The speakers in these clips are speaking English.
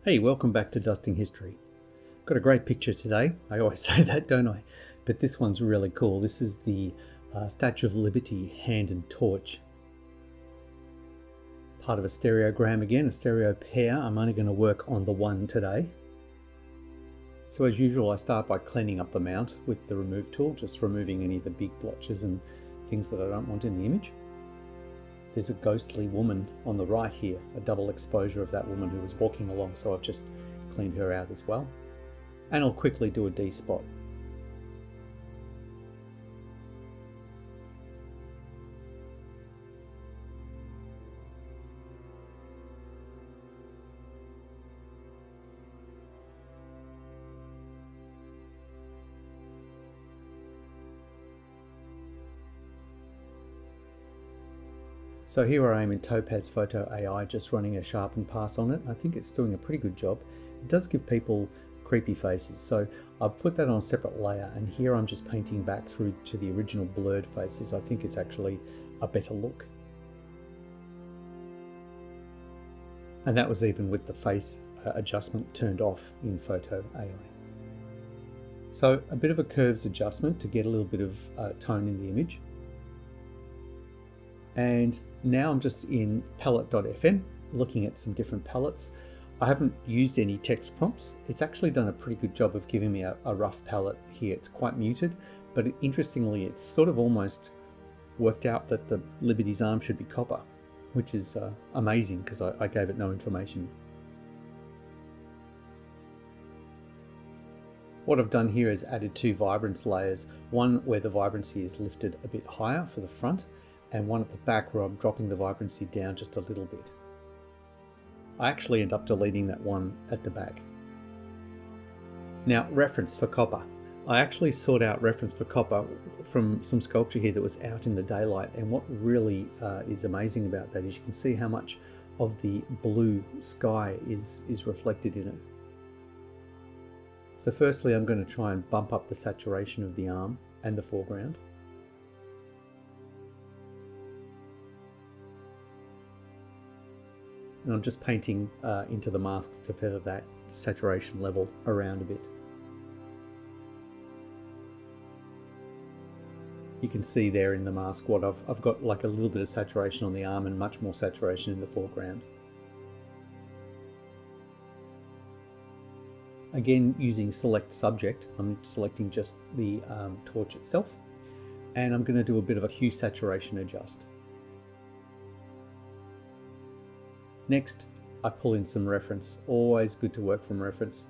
Hey, welcome back to Dusting History. Got a great picture today. I always say that, don't I? But this one's really cool. This is the Statue of Liberty hand and torch. Part of a stereogram again, a stereo pair. I'm only going to work on the one today. So as usual, I start by cleaning up the mount with the remove tool, just removing any of the big blotches and things that I don't want in the image. There's a ghostly woman on the right here, a double exposure of that woman who was walking along, so I've just cleaned her out as well. And I'll quickly do a D-spot. So here I am in Topaz Photo AI, just running a sharpen pass on it. I think it's doing a pretty good job. It does give people creepy faces, so I've put that on a separate layer, and here I'm just painting back through to the original blurred faces. I think it's actually a better look. And that was even with the face adjustment turned off in Photo AI. So a bit of a curves adjustment to get a little bit of tone in the image. And now I'm just in Pallet FM, looking at some different palettes. I haven't used any text prompts. It's actually done a pretty good job of giving me a rough palette here. It's quite muted, but interestingly, it's sort of almost worked out that the Liberty's arm should be copper, which is amazing because I gave it no information. What I've done here is added two vibrance layers, one where the vibrancy is lifted a bit higher for the front, and one at the back where I'm dropping the vibrancy down just a little bit. I actually end up deleting that one at the back. Now, reference for copper. I actually sought out reference for copper from some sculpture here that was out in the daylight, and what really is amazing about that is you can see how much of the blue sky is reflected in it. So firstly, I'm going to try and bump up the saturation of the arm and the foreground. And I'm just painting into the masks to feather that saturation level around a bit. You can see there in the mask what I've got, like a little bit of saturation on the arm and much more saturation in the foreground. Again, using select subject, I'm selecting just the torch itself, and I'm going to do a bit of a hue saturation adjust. Next, I pull in some reference. Always good to work from reference.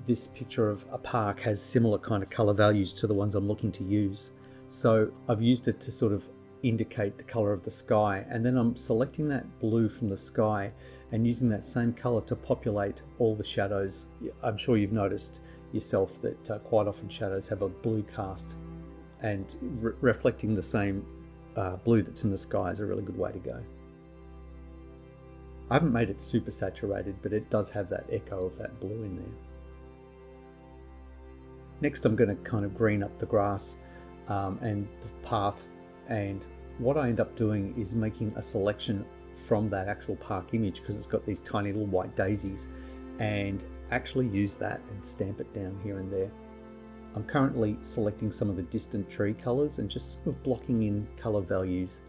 This picture of a park has similar kind of color values to the ones I'm looking to use. So I've used it to sort of indicate the color of the sky, and then I'm selecting that blue from the sky and using that same color to populate all the shadows. I'm sure you've noticed yourself that quite often shadows have a blue cast, and reflecting the same blue that's in the sky is a really good way to go. I haven't made it super saturated, but it does have that echo of that blue in there. Next, I'm going to kind of green up the grass and the path, and what I end up doing is making a selection from that actual park image, because it's got these tiny little white daisies, and actually use that and stamp it down here and there. I'm currently selecting some of the distant tree colors and just sort of blocking in color values.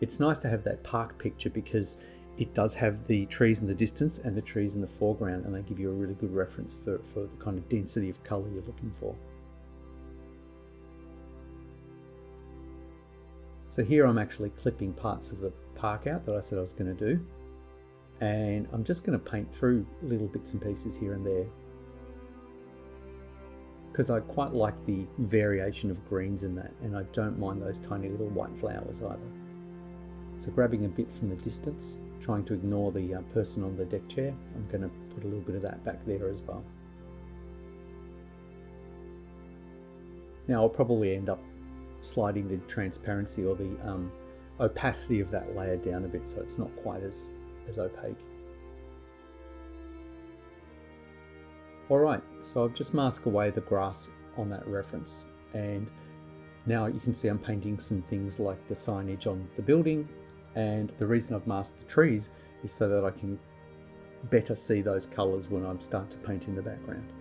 It's nice to have that park picture because it does have the trees in the distance and the trees in the foreground, and they give you a really good reference for the kind of density of color you're looking for. So here I'm actually clipping parts of the park out that I said I was going to do, and I'm just going to paint through little bits and pieces here and there, because I quite like the variation of greens in that, and I don't mind those tiny little white flowers either. So grabbing a bit from the distance, trying to ignore the person on the deck chair, I'm going to put a little bit of that back there as well. Now I'll probably end up sliding the transparency or the opacity of that layer down a bit, so it's not quite as opaque. Alright, so I've just masked away the grass on that reference, and now you can see I'm painting some things like the signage on the building, and the reason I've masked the trees is so that I can better see those colours when I start to paint in the background.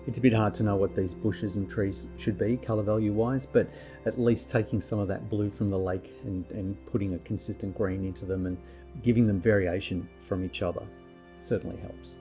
It's a bit hard to know what these bushes and trees should be colour value wise, but at least taking some of that blue from the lake and putting a consistent green into them and giving them variation from each other certainly helps.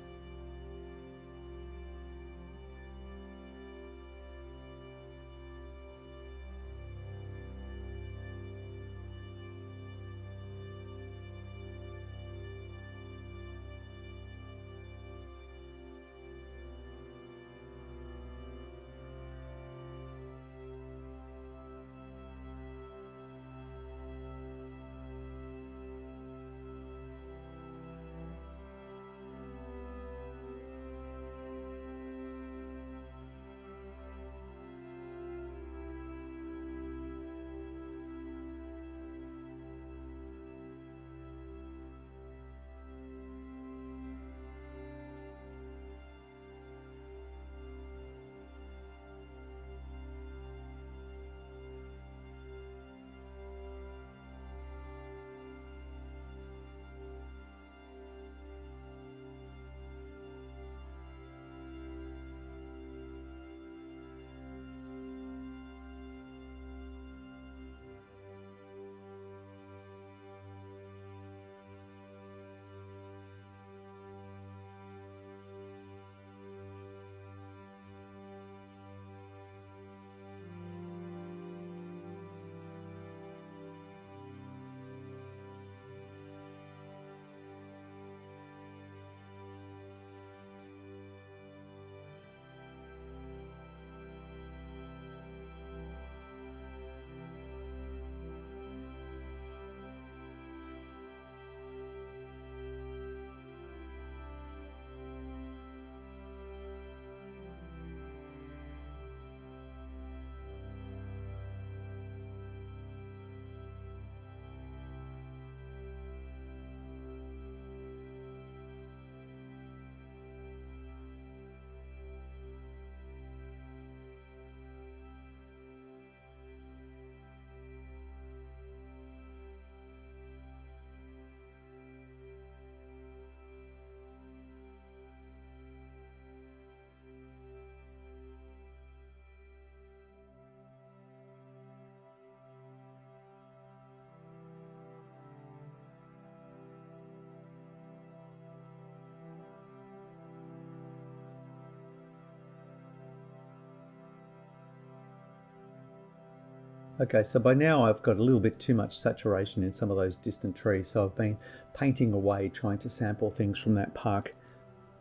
Okay, so by now I've got a little bit too much saturation in some of those distant trees, so I've been painting away trying to sample things from that park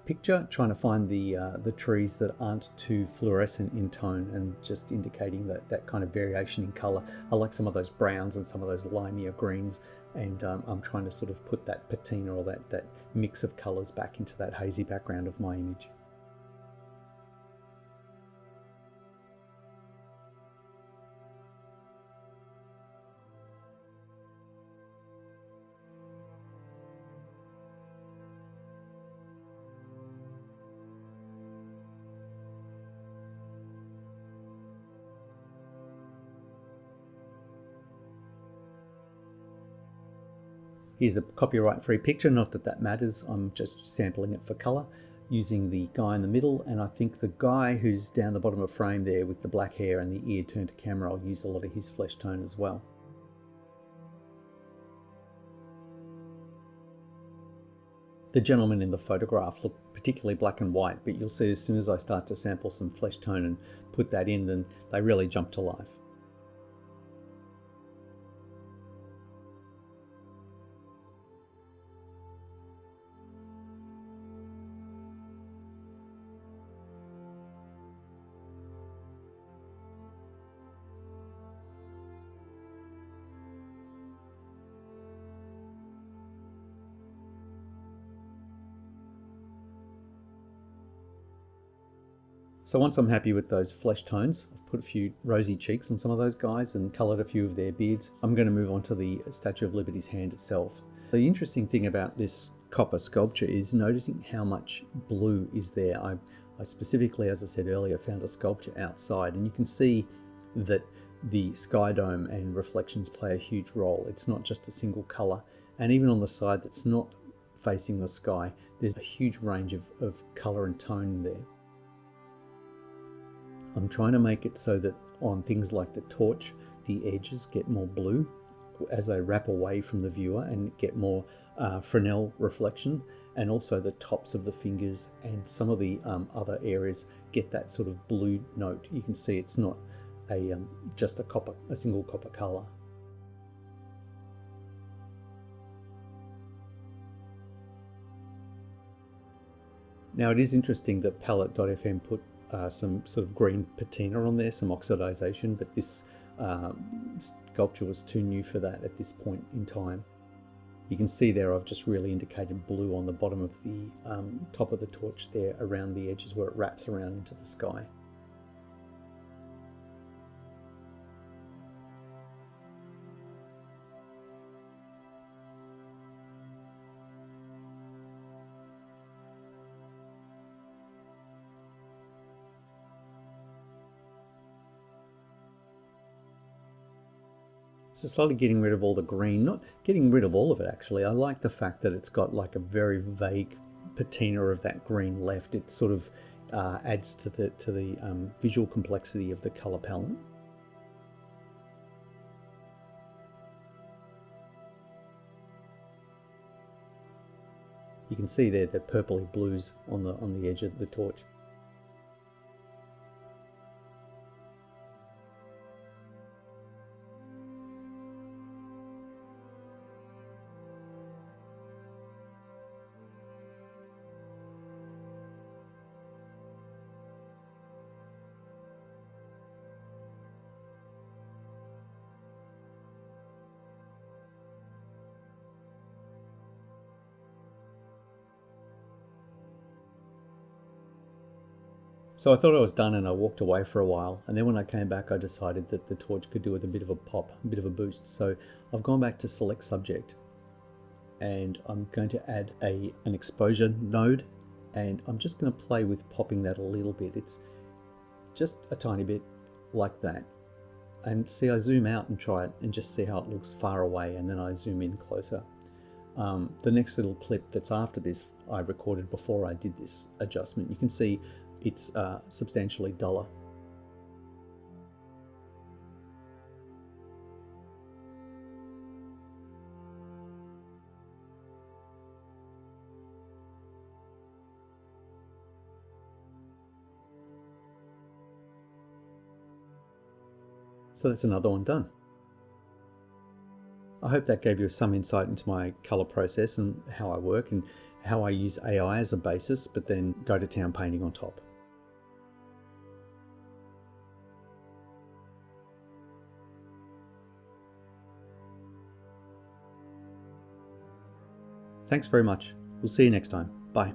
picture, trying to find the trees that aren't too fluorescent in tone and just indicating that kind of variation in color. I like some of those browns and some of those limier greens, and I'm trying to sort of put that patina or that mix of colors back into that hazy background of my image. Here's a copyright-free picture, not that that matters, I'm just sampling it for color, using the guy in the middle, and I think the guy who's down the bottom of the frame there with the black hair and the ear turned to camera, I'll use a lot of his flesh tone as well. The gentlemen in the photograph look particularly black and white, but you'll see as soon as I start to sample some flesh tone and put that in, then they really jump to life. So once I'm happy with those flesh tones, I've put a few rosy cheeks on some of those guys and coloured a few of their beards. I'm going to move on to the Statue of Liberty's hand itself. The interesting thing about this copper sculpture is noticing how much blue is there. I specifically, as I said earlier, found a sculpture outside, and you can see that the sky dome and reflections play a huge role. It's not just a single colour, and even on the side that's not facing the sky, there's a huge range of colour and tone there. I'm trying to make it so that on things like the torch, the edges get more blue as they wrap away from the viewer and get more Fresnel reflection, and also the tops of the fingers and some of the other areas get that sort of blue note. You can see it's not just a single copper color. Now it is interesting that Pallet FM put some sort of green patina on there, some oxidization, but this sculpture was too new for that at this point in time. You can see there I've just really indicated blue on the bottom of the top of the torch there around the edges where it wraps around into the sky. So slowly getting rid of all the green, not getting rid of all of it actually. I like the fact that it's got like a very vague patina of that green left. It sort of adds to the visual complexity of the color palette. You can see there the purpley blues on the edge of the torch. So I thought I was done and I walked away for a while, and then when I came back I decided that the torch could do with a bit of a pop, a bit of a boost. So I've gone back to select subject and I'm going to add an exposure node, and I'm just going to play with popping that a little bit. It's just a tiny bit like that. And see, I zoom out and try it and just see how it looks far away, and then I zoom in closer. The next little clip that's after this I recorded before I did this adjustment. You can see it's substantially duller. So that's another one done. I hope that gave you some insight into my colour process and how I work and how I use AI as a basis, but then go to town painting on top. Thanks very much. We'll see you next time. Bye.